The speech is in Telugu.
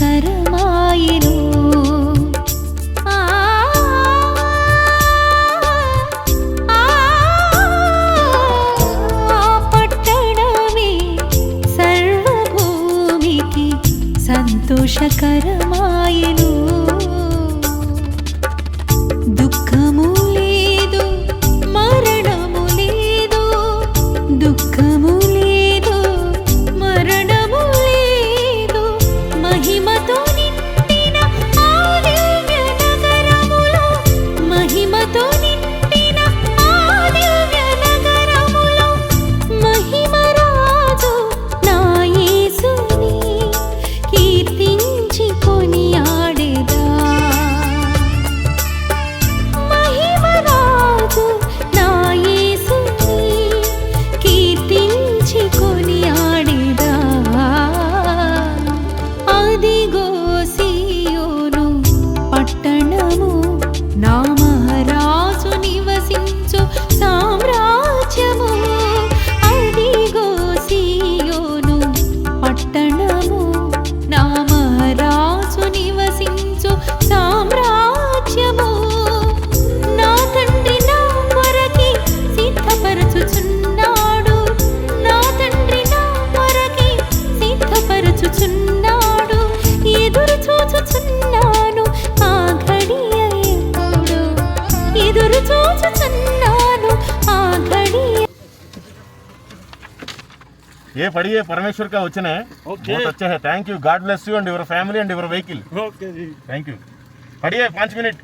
సంతోషకరమాయెను సంతోషకరమాయెను దుఃఖము లేదు మరణము లేదు దుఃఖము లేదు మరణము లేదు మహిమతో నిండిన ఆ దివ్య నగరములో మహిమతో నిండిన ఆ దివ్య నగరములో మహిమరాజు నా యేసుని కీర్తించి కొనియాడెదా మహిమరాజు నా యేసుని కీర్తించి కొనియాడెదా అదిగో సీయోను పట్టణము నా మహారాజు నివసించు సామ్రాజ్యము అదిగో సీయోను పట్టణము నా మహారాజు నివసించు సామ్రాజ్యము నా తండ్రి నా కొరకి సిద్ధపరచుచున్నాడు నా తండ్రి నా కొరకి సిద్ధపరచుచున్నాడు ఎదురు చూచుచున్నాను ఆ ఘడియ ఎప్పుడు ఎదురు చూచుచున్నాను ఆ ఘడియ ये पढ़िए परमेश्वर का वचन है बहुत अच्छा है thank you God bless you and your family and your vehicle okay जी थैंक यू पढ़िए 5 मिनट